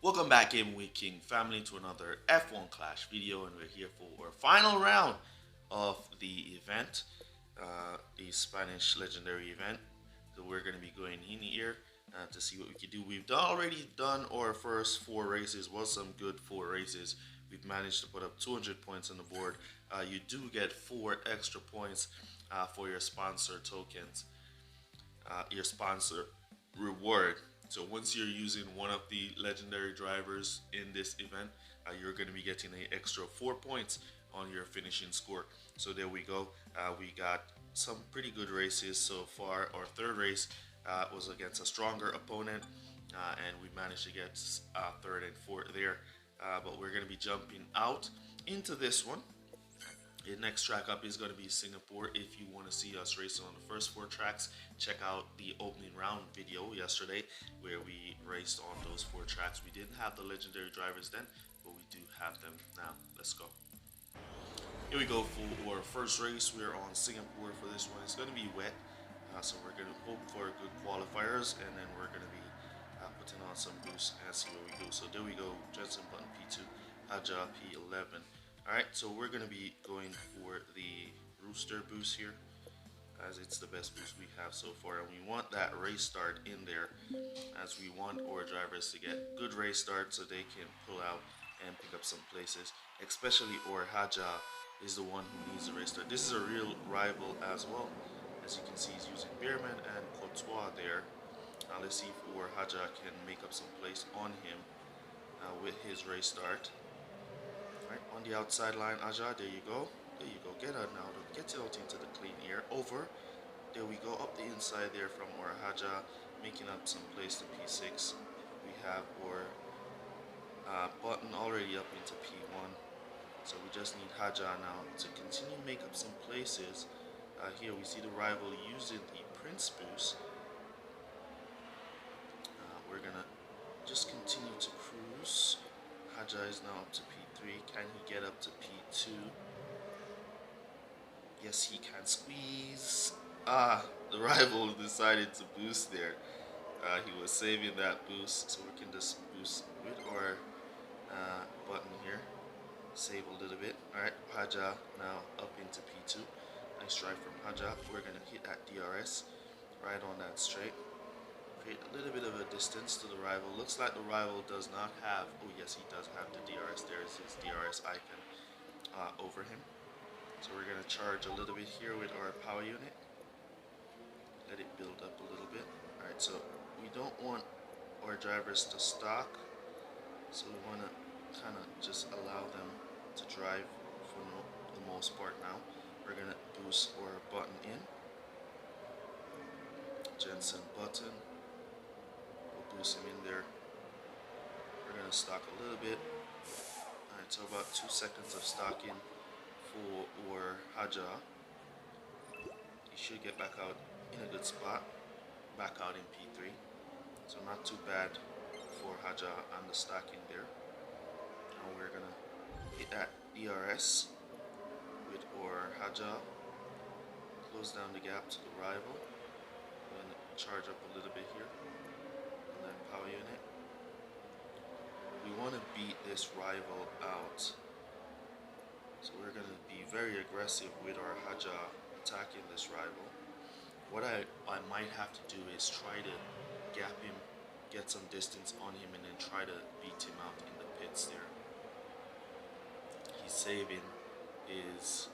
Welcome back in with King Family to another F1 Clash video, and we're here for our final round of the event, the Spanish Legendary event. So we're going to be going in here to see what we can do. Already done our first four races. Was some good four races. We've managed to put up 200 points on the board. You do get four extra points for your sponsor tokens, your sponsor reward. So once you're using one of the legendary drivers in this event, you're going to be getting an extra 4 points on your finishing score. So there we go. We got some pretty good races so far. Our third race was against a stronger opponent, and we managed to get third and fourth there. But we're going to be jumping out into this one. The next track up is going to be Singapore. If you want to see us racing on the first four tracks, check out the opening round video yesterday where we raced on those four tracks. We didn't have the legendary drivers then, but we do have them now. Let's go. Here we go for our first race. We're on Singapore for this one. It's going to be wet, so we're going to hope for good qualifiers, and then we're going to be putting on some boosts and see where we go. So there we go. Jensen Button P2, Haja P11. Alright, so we're going to be going for the Rooster boost here, as it's the best boost we have so far, and we want that race start in there, as we want our drivers to get good race start so they can pull out and pick up some places, especially our Haja is the one who needs the race start. This is a real rival as well. As you can see, he's using Beerman and Courtois there. Let's see if our Haja can make up some place on him with his race start. Right, on the outside line, Aja, there you go. There you go. Get out now. Get it out into the clean air. Over. There we go. Up the inside there from our Haja, making up some place to P6. We have our button already up into P1. So we just need Haja now to continue make up some places. Here we see the rival using the Prince boost. We're going to just continue to cruise. Haja is now up to P3. Can he get up to P2? Yes, he can squeeze. The rival decided to boost there. He was saving that boost, so we can just boost with our button here. Save a little bit. Alright, Haja now up into P2. Nice drive from Haja. We're going to hit that DRS right on that straight. Create a little bit of a distance to the rival. Looks like the rival does not have, oh yes, he does have the DRS. There's his DRS icon over him. So we're going to charge a little bit here with our power unit. Let it build up a little bit. Alright, so we don't want our drivers to stock. So we want to kind of just allow them to drive for the most part now. We're going to boost our button in. Jensen Button. Boost him in there. We're going to stock a little bit. Alright, so about 2 seconds of stocking for our Haja. He should get back out in a good spot. Back out in P3. So not too bad for Haja and the stacking there. Now we're going to hit that DRS with our Haja. Close down the gap to the rival. And charge up a little bit here. Power unit. We want to beat this rival out, so we're going to be very aggressive with our Haja attacking this rival. What I might have to do is try to gap him, get some distance on him, and then try to beat him out in the pits there. He's saving his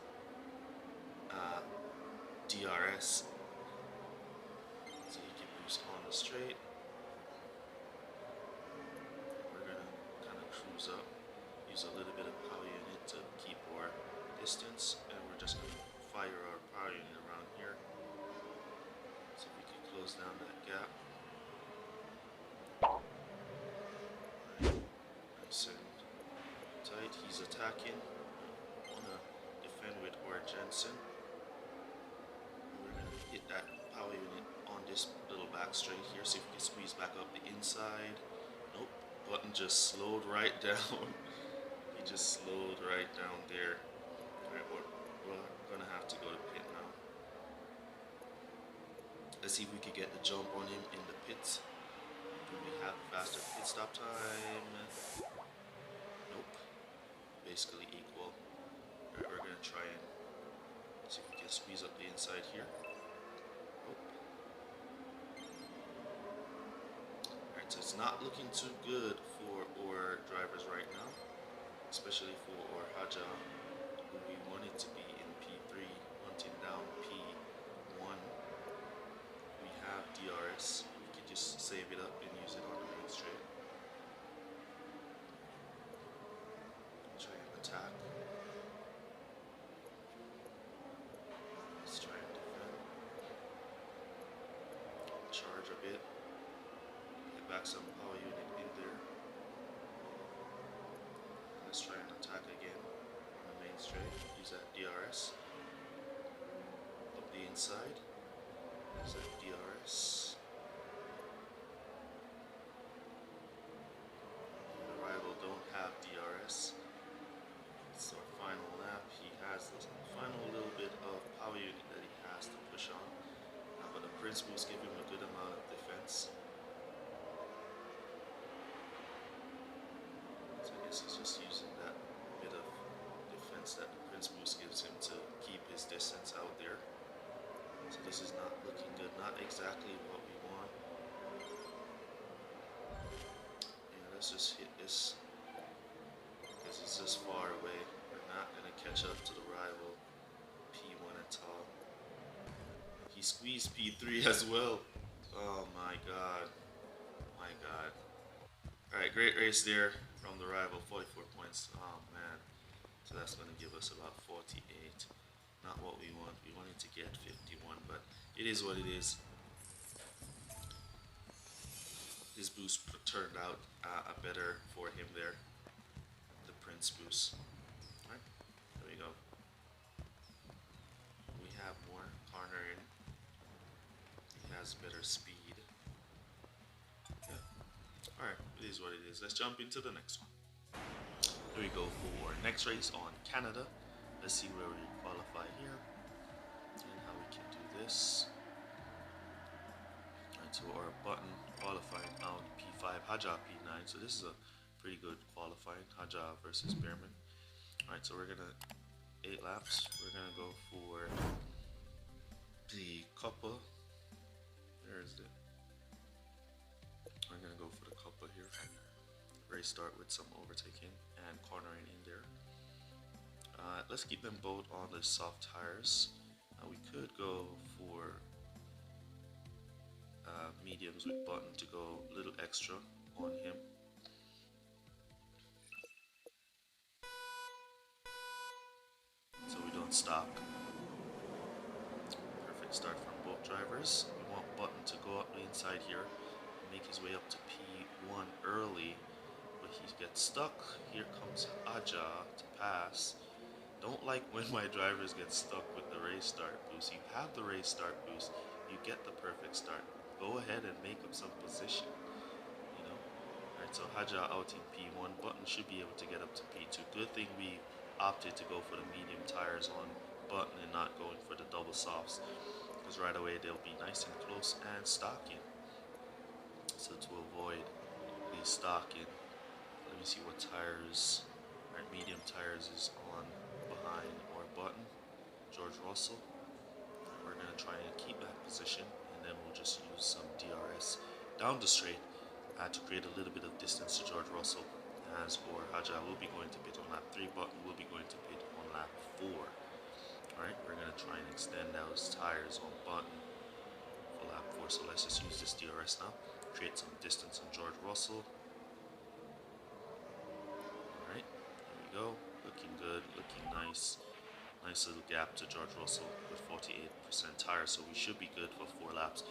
DRS so he can boost on the straight. Cruise up, use a little bit of power unit to keep our distance, and we're just going to fire our power unit around here so we can close down that gap. Nice and tight. He's attacking. I want to defend with our Jensen. We're going to hit that power unit on this little back straight here, see if we can squeeze back up the inside. Nope. Button just slowed right down. He just slowed right down there. Alright, we're gonna have to go to pit now. Let's see if we can get the jump on him in the pits. We have faster pit stop time. Nope. Basically equal. Alright, we're gonna try and see if we can squeeze up the inside here. Nope. Alright, so it's not looking too good for our drivers right now, especially for our Haja, who we wanted to be in P3, hunting down P1. We have DRS. We could just save it up and use it on the main straight. Try and attack. Let's try and defend. Charge a bit. Get back some power unit in there. Let's try and attack again on the main straight. Use that DRS. Up the inside. Use that DRS. The rival don't have DRS. It's our final lap. He has the final little bit of power unit that he has to push on. But the Prince Boost give him a good amount of defense. So I guess he's just using that bit of defense that the Prince Boost gives him to keep his distance out there. So this is not looking good. Not exactly what we want. Yeah, let's just hit this. Because he's just far away. We're not going to catch up to the rival P1 at all. He squeezed P3 as well. Oh my god. My god. Alright, great race there from the rival. 44 points. Oh man. So that's going to give us about 48. Not what we want. We wanted to get 51, but it is what it is. His boost turned out better for him there. The Prince boost. Alright, there we go. We have more cornering. He has better speed. Yeah. Alright, it is what it is. Let's jump into the next one. Here we go for next race on Canada. Let's see where we qualify here and how we can do this. Alright, so our button qualifying on P5, Haja P9. So this is a pretty good qualifying, Haja versus Behrman. Alright, so we're gonna 8 laps. We're gonna go for the couple. Where is it? I'm gonna go for the couple here. Race start with some overtaking and cornering in there. Let's keep them both on the soft tires. We could go for mediums with button to go a little extra on him. So we don't stop. Perfect start from both drivers. We want button to go up the inside here and make his way up to P1 early, but he gets stuck. Here comes Haja to pass. Don't like when my drivers get stuck with the race start boost. You have the race start boost, you get the perfect start. Go ahead and make up some position, you know. Alright, so Haja out in P1. Button should be able to get up to P2. Good thing we opted to go for the medium tires on Button and not going for the double softs, because right away they'll be nice and close and stocking. So to avoid the stocking, let me see what tires. Alright, medium tires is on behind our Button, George Russell. We're going to try and keep that position, and then we'll just use some DRS down the straight to create a little bit of distance to George Russell. As for Haja will be going to pit on lap 3, Button will be going to pit on lap 4. Alright, we're going to try and extend those tires on Button for lap 4, so let's just use this DRS now. Create some distance on George Russell. Alright, there we go. Looking good, looking nice. Nice little gap to George Russell with 48% tire, so we should be good for 4 laps.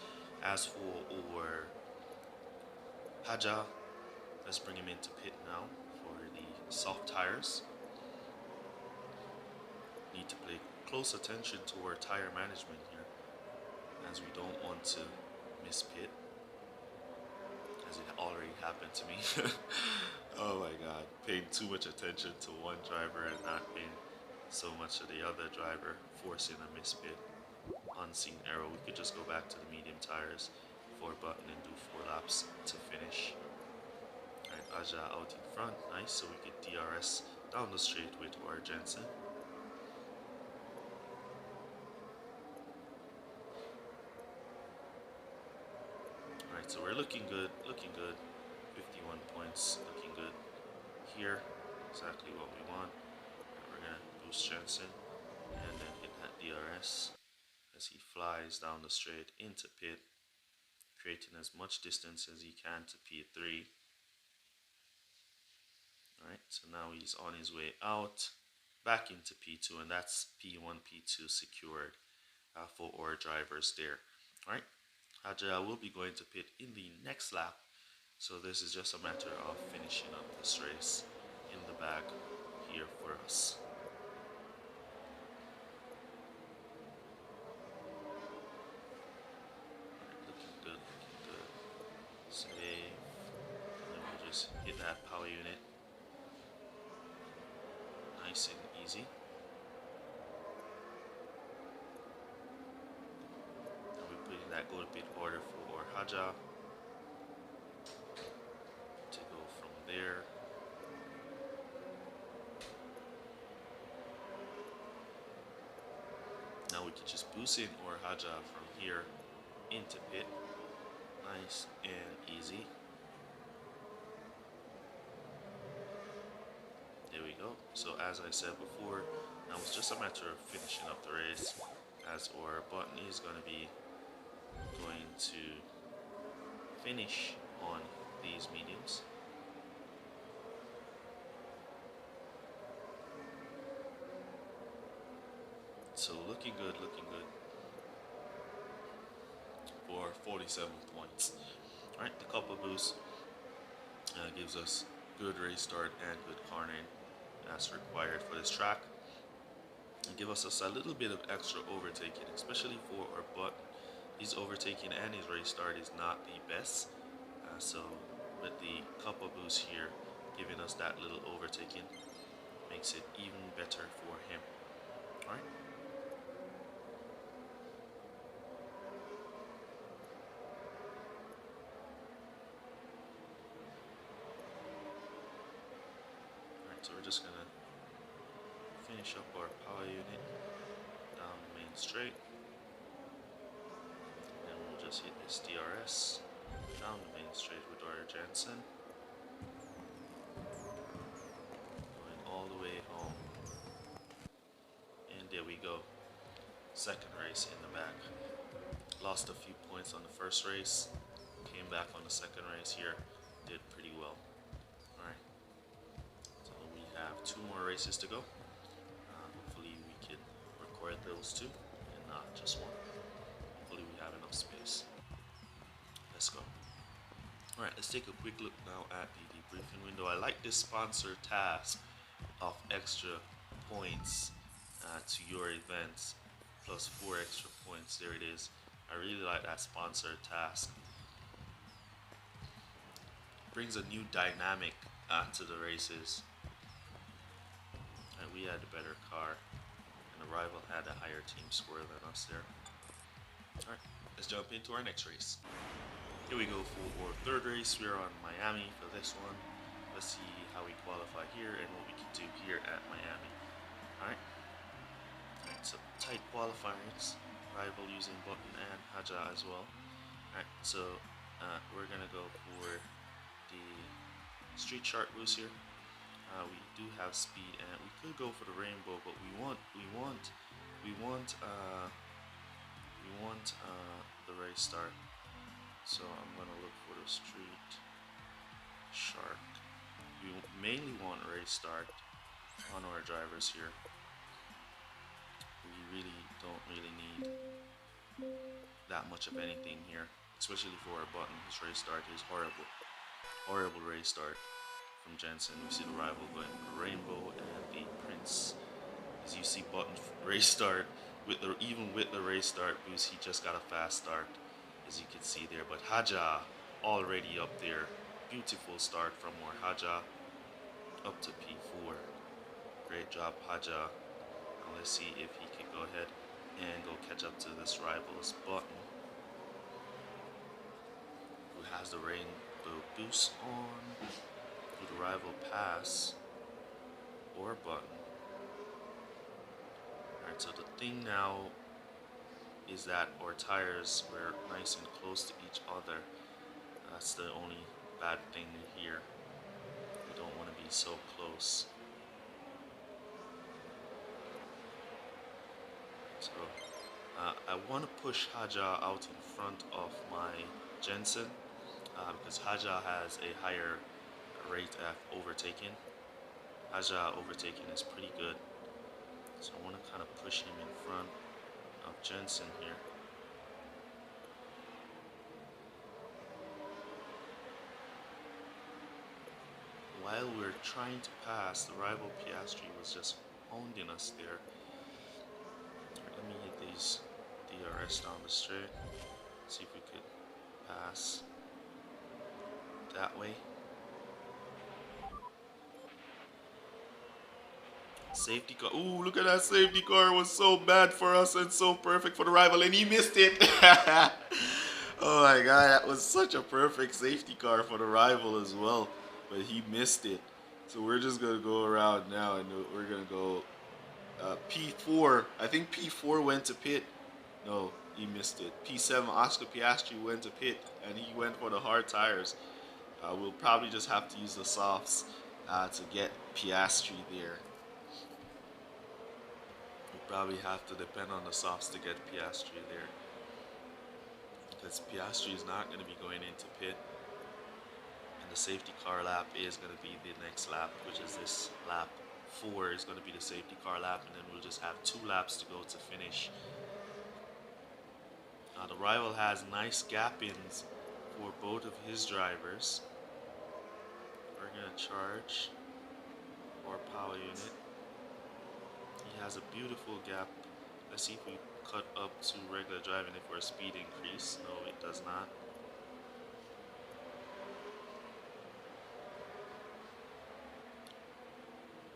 As for our Haja, let's bring him into pit now for the soft tires. Need to pay close attention to our tire management here, as we don't want to miss pit, as it already happened to me. Oh my god, paying too much attention to one driver and not paying so much of the other driver, forcing a miss pit. Unseen error. We could just go back to the medium tires for Button and do 4 laps to finish. Alright, Aja out in front, nice, so we get DRS down the straight with Or Jensen. Alright, so we're looking good, 51 points, looking good here, exactly what we want. And we're gonna boost Jensen and then hit that DRS as he flies down the straight into pit, creating as much distance as he can to P3. Alright, so now he's on his way out, back into P2, and that's P1, P2 secured for our drivers there. Alright, Haja will be going to pit in the next lap, so this is just a matter of finishing up this race in the bag here for us. Alright, looking good, looking good. Save, and then we'll just hit that power unit. Nice and easy. And we're putting that go to pit order for Haja to go from there. Now we can just boost in or Haja from here into pit. Nice and easy. There we go. So as I said before, now it's just a matter of finishing up the race, as our Button is going to be going to finish on these mediums. So looking good for 47 points. Alright, the couple boost gives us good race start and good cornering as required for this track. And give us a little bit of extra overtaking, especially for our Button. His overtaking and his race start is not the best. So with the couple boost here giving us that little overtaking makes it even better for him. Alright. So we're just gonna finish up our power unit down the main straight, and we'll just hit this DRS down the main straight with our Jensen, going all the way home. And there we go, second race in the bag. Lost a few points on the first race, came back on the second race here, did pretty well. Alright, so we have 2 more races to go. Hopefully we can record those 2 and not just 1. Hopefully we have enough space. Let's go. Alright, let's take a quick look now at the debriefing window. I like this sponsor task of extra points to your events, plus 4 extra points. There it is. I really like that sponsor task. Brings a new dynamic to the races. And we had a better car, and the rival had a higher team score than us there. Alright, let's jump into our next race. Here we go for our third race. We're on Miami for this one. Let's see how we qualify here and what we can do here at Miami. Alright, so tight qualifiers. Rival using Button and Haja as well. Alright, so we're gonna go for the Street Shark boost here. We do have speed, and we could go for the rainbow, but we want the race start. So I'm gonna look for the Street Shark. We mainly want race start on our drivers here. We don't really need that much of anything here, especially for our Button. His race start is horrible race start from Jensen. We see the rival going for the rainbow and the Prince. As you see, Button race start even with the race start boost, he just got a fast start, as you can see there. But Haja already up there. Beautiful start from our Haja up to P4. Great job, Haja. Now let's see if he can go ahead and go catch up to this rival's Button. has the rainbow boost on. Do the rival pass or button? Alright, so the thing now is that our tires were nice and close to each other. That's the only bad thing here. We don't want to be so close. So I want to push Haja out in front of my Jensen because Haja has a higher rate of overtaking. Haja overtaking is pretty good. So I want to kind of push him in front of Jensen here. While we're trying to pass, the rival Piastri was just hounding us there. Right, let me hit these DRS down the straight. See if we could pass that way. Safety car. Ooh, look at that safety car. It was so bad for us and so perfect for the rival, and he missed it. Oh my god, that was such a perfect safety car for the rival as well, but he missed it. So we're just gonna go around now, and we're gonna go P4. I think P4 went to pit. No, he missed it. P7, Oscar Piastri went to pit, and he went for the hard tires. We'll probably just have to use the softs to get Piastri there. We'll probably have to depend on the softs to get Piastri there, because Piastri is not going to be going into pit, and the safety car lap is going to be the next lap, which is this lap 4 is going to be the safety car lap, and then we'll just have 2 laps to go to finish. The rival has nice gap ins for both of his drivers. We're going to charge our power unit. He has a beautiful gap. Let's see if we cut up to regular driving if our speed increase. No, it does not.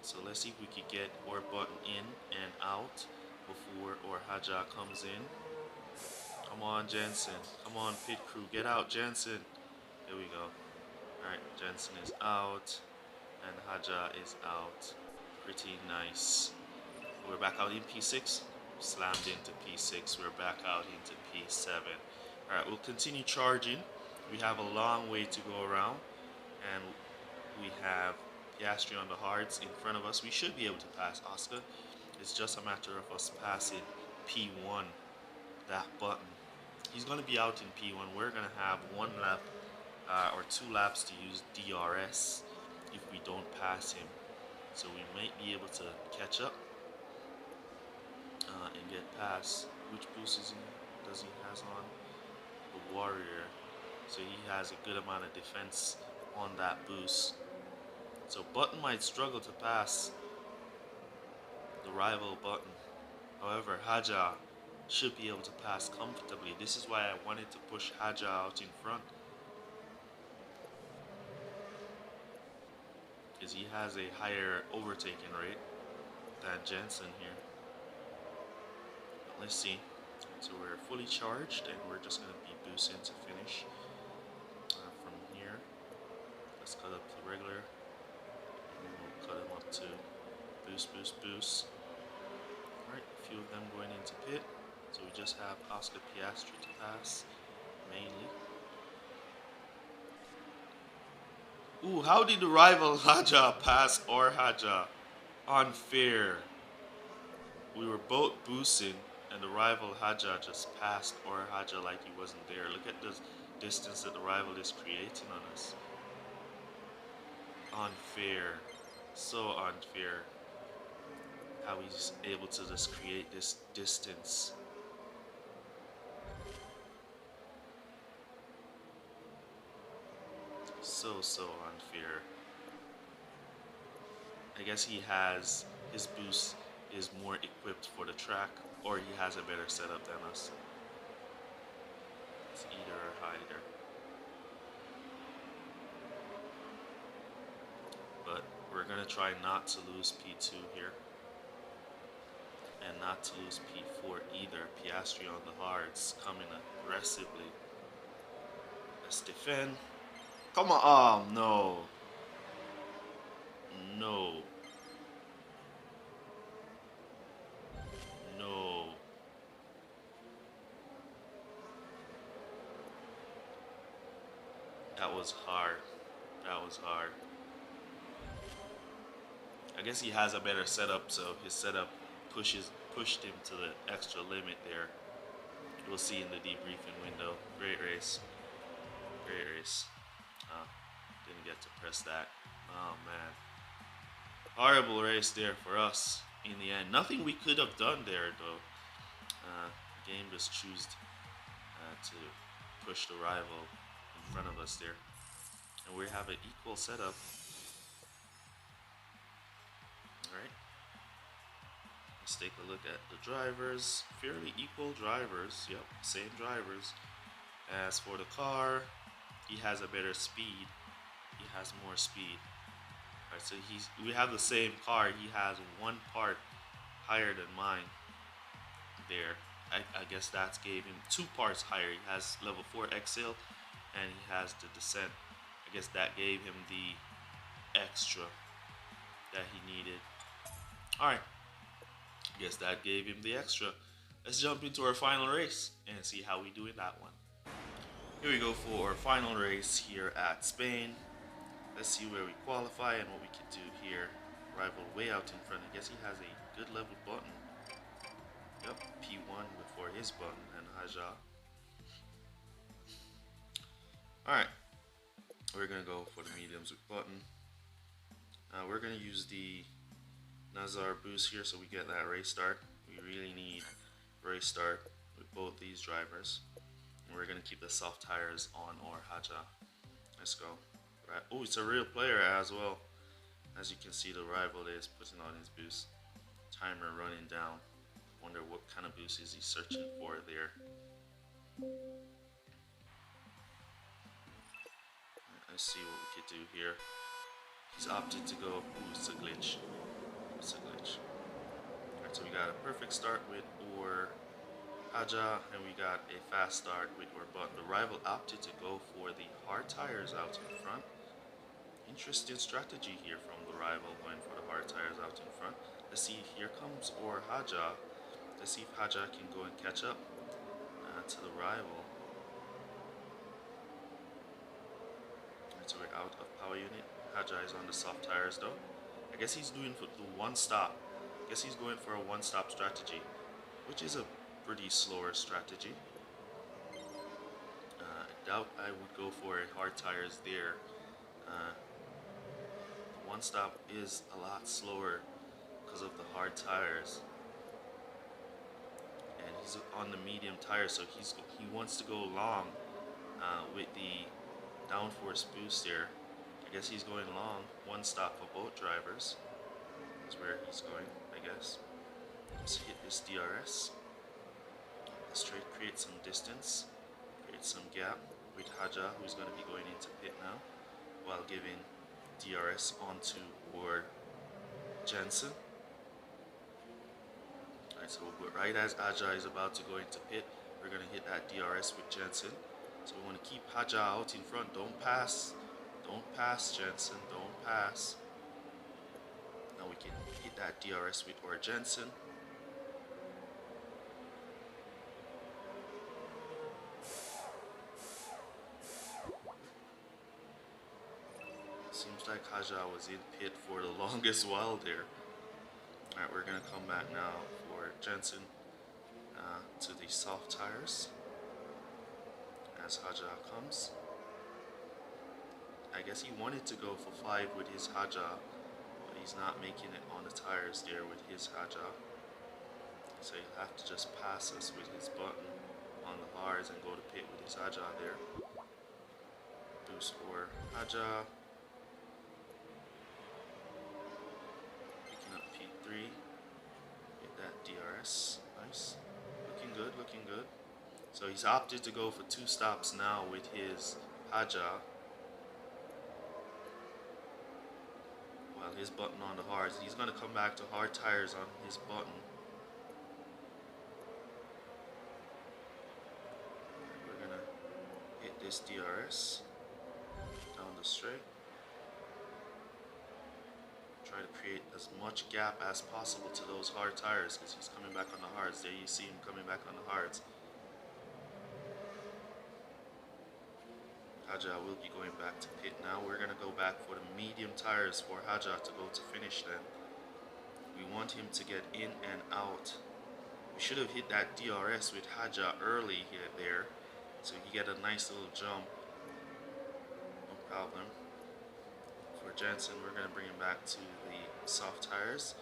So let's see if we could get our button in and out before our Haja comes in. Come on, Jensen. Come on, pit crew. Get out, Jensen. There we go. Alright, Jensen is out. And Haja is out. Pretty nice. We're back out in P6. Slammed into P6. We're back out into P7. Alright, we'll continue charging. We have a long way to go around. And we have Piastri on the hards in front of us. We should be able to pass Oscar. It's just a matter of us passing P1, that button. He's going to be out in P1. We're going to have 1 lap or 2 laps to use DRS if we don't pass him. So we might be able to catch up and get past. Which boost does he has on? The Warrior. So he has a good amount of defense on that boost. So Button might struggle to pass the rival Button. However, Haja should be able to pass comfortably. This is why I wanted to push Haja out in front, because he has a higher overtaking rate than Jensen here. But let's see. So we're fully charged, and we're just going to be boosting to finish. From here, let's cut up to regular, and we'll cut him up to boost, boost, boost. Alright, a few of them going into pit. So we just have Oscar Piastri to pass, mainly. Ooh, how did the rival Haja pass our Haja? Unfair. We were both boosting, and the rival Haja just passed our Haja like he wasn't there. Look at the distance that the rival is creating on us. Unfair. So unfair. How he's able to just create this distance. So unfair. I guess he has, his boost is more equipped for the track, or he has a better setup than us. It's either or either. But we're gonna try not to lose P2 here, and not to lose P4 either. Piastri on the hards, coming aggressively. Let's defend. Come on. Oh, no. No. No. That was hard. That was hard. I guess he has a better setup, so his setup pushed him to the extra limit there. We'll see in the debriefing window. Great race. Great race. Didn't get to press that. Oh man. Horrible race there for us in the end. Nothing we could have done there though. The game just chose to push the rival in front of us there. And we have an equal setup. Alright. Let's take a look at the drivers. Fairly equal drivers. Yep, same drivers. As for the car, he has a better speed. He has more speed. Alright, so we have the same car. He has one part higher than mine there. I guess that gave him 2 parts higher. He has level 4 Exhale and he has the Descent. I guess that gave him the extra that he needed. Alright, I guess that gave him the extra. Let's jump into our final race and see how we do in that one. Here we go for our final race here at Spain. Let's see where we qualify and what we can do here. Rival way out in front. I guess he has a good level button. Yep, P1 before his button and Haja. Alright, we're going to go for the mediums with button. We're going to use the Nazar boost here so we get that race start. We really need race start with both these drivers. And we're going to keep the soft tires on or Haja. Let's go. Right. Oh, it's a real player as well. As you can see, the rival is putting on his boost. Timer running down. Wonder what kind of boost is he searching for there. Let's see what we could do here. He's opted to go. Ooh, it's a glitch. It's a glitch. Alright, so we got a perfect start with or Haja, and we got a fast start with or button. The rival opted to go for the hard tires out in front. Interesting strategy here from the rival, going for the hard tires out in front. Let's see, here comes or Haja. Let's see if Haja can go and catch up to the rival. Alright, so we're out of power unit. Haja is on the soft tires though. I guess he's doing the one stop. I guess he's going for a one-stop strategy, which is a pretty slower strategy. I doubt I would go for a hard tires there. One stop is a lot slower because of the hard tires, and he's on the medium tire, so he wants to go long with the downforce boost here. I guess he's going long. One stop for both drivers. That's where he's going, I guess. Let's hit this DRS. Let's try to create some distance, create some gap with Haja, who's going to be going into pit now, while giving DRS onto Ward Jensen. Alright, so right as Haja is about to go into pit, we're going to hit that DRS with Jensen. So we want to keep Haja out in front. Don't pass. Don't pass, Jensen. Don't pass. Now we can hit that DRS with or Jensen. Seems like Haja was in pit for the longest while there. Alright, we're going to come back now for Jensen to the soft tires as Haja comes. I guess he wanted to go for 5 with his Haja, but he's not making it on the tires there with his Haja. So he'll have to just pass us with his button on the hards and go to pit with his Haja there. Boost for Haja. Picking up P3. Get that DRS. Nice. Looking good, looking good. So he's opted to go for 2 stops now with his Haja. While his button on the hards. He's going to come back to hard tires on his button. We're going to hit his DRS down the straight. Try to create as much gap as possible to those hard tires because he's coming back on the hards. There you see him coming back on the hards. Haja will be going back to pit now. We're going to go back for the medium tires for Haja to go to finish then. We want him to get in and out. We should have hit that DRS with Haja early here there, so he get a nice little jump. No problem. For Jensen, we're going to bring him back to the soft tires.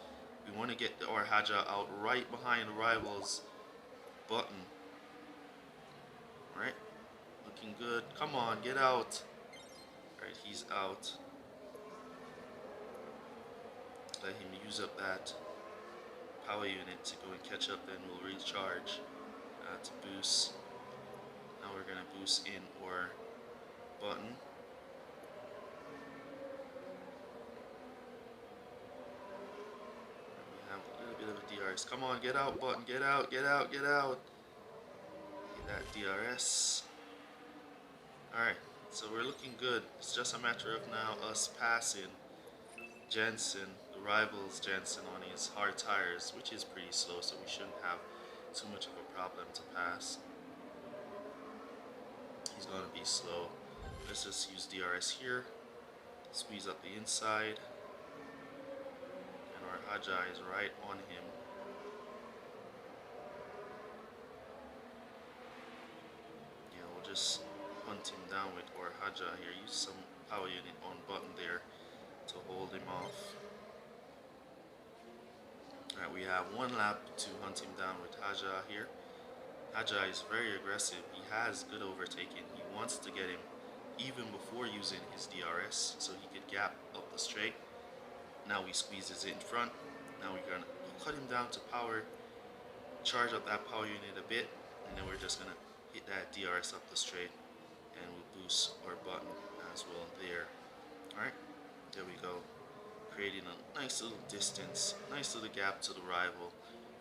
We want to get our Haja out right behind the rivals Button. Alright, looking good. Come on, get out. Alright, he's out. Let him use up that power unit to go and catch up, then we'll recharge to boost. Now we're going to boost in our Button. We have a little bit of a DRS. Come on, get out, Button. Get out, get out, get out. Get that DRS. Alright, so we're looking good. It's just a matter of now us passing Jensen, the rivals Jensen, on his hard tires, which is pretty slow, so we shouldn't have too much of a problem to pass. He's going to be slow. Let's just use DRS here. Squeeze up the inside. And our Haja is right on him. Yeah, we'll just hunt him down with our Haja here. Use some power unit on Button there to hold him off. Alright, we have one lap to hunt him down with Haja here. Haja is very aggressive. He has good overtaking. He wants to get him even before using his DRS so he could gap up the straight. Now we squeezes it in front. Now we're gonna cut him down to power, charge up that power unit a bit, and then we're just gonna hit that DRS up the straight and we'll boost our Button as well there. Alright. There we go, creating a nice little distance, nice little gap to the rival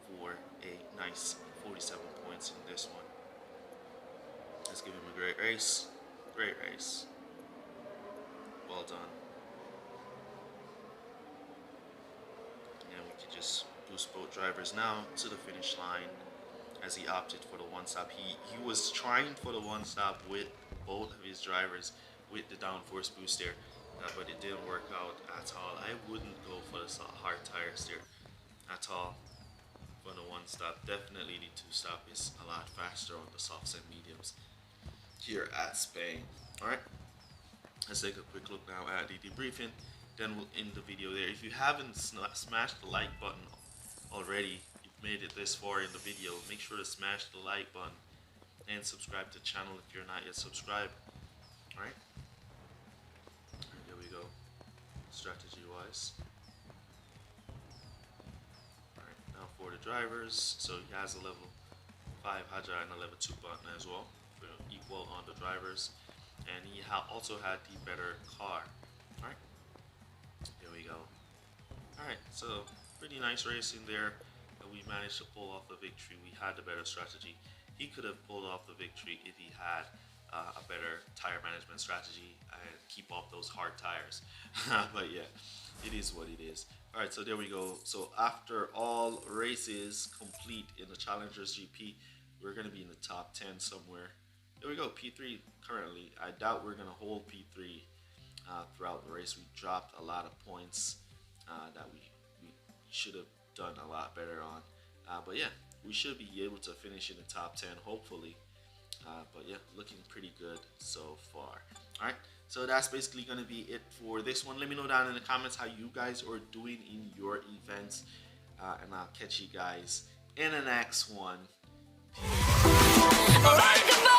for a nice 47 points in this one. Let's give him a great race. Great race. Well done. And we can just boost both drivers now to the finish line as he opted for the one stop. He was trying for the one stop with both of his drivers with the downforce boost there. But it didn't work out at all. I wouldn't go for the hard tires there at all for the one stop. Definitely the two stop is a lot faster on the softs and mediums here at Spain. Alright, let's take a quick look now at the debriefing, then we'll end the video there. If you haven't smashed the like button already, you've made it this far in the video, make sure to smash the like button and subscribe to the channel if you're not yet subscribed. Alright, there we go, strategy wise. Alright, now for the drivers, so he has a level 5 Haja and a level 2 Button as well, equal on the drivers, and he also had the better car. Alright, here we go. Alright, so pretty nice racing there. We managed to pull off the victory. We had the better strategy. He could have pulled off the victory if he had a better tire management strategy and keep off those hard tires. But yeah, it is what it is. Alright, so there we go. So after all races complete in the Challengers GP, we're going to be in the top 10 somewhere. There we go, P3 currently. I doubt we're going to hold P3 throughout the race. We dropped a lot of points that we should have done a lot better on. But yeah, we should be able to finish in the top 10, hopefully. But yeah, looking pretty good so far. Alright, so that's basically going to be it for this one. Let me know down in the comments how you guys are doing in your events. And I'll catch you guys in the next one. Peace.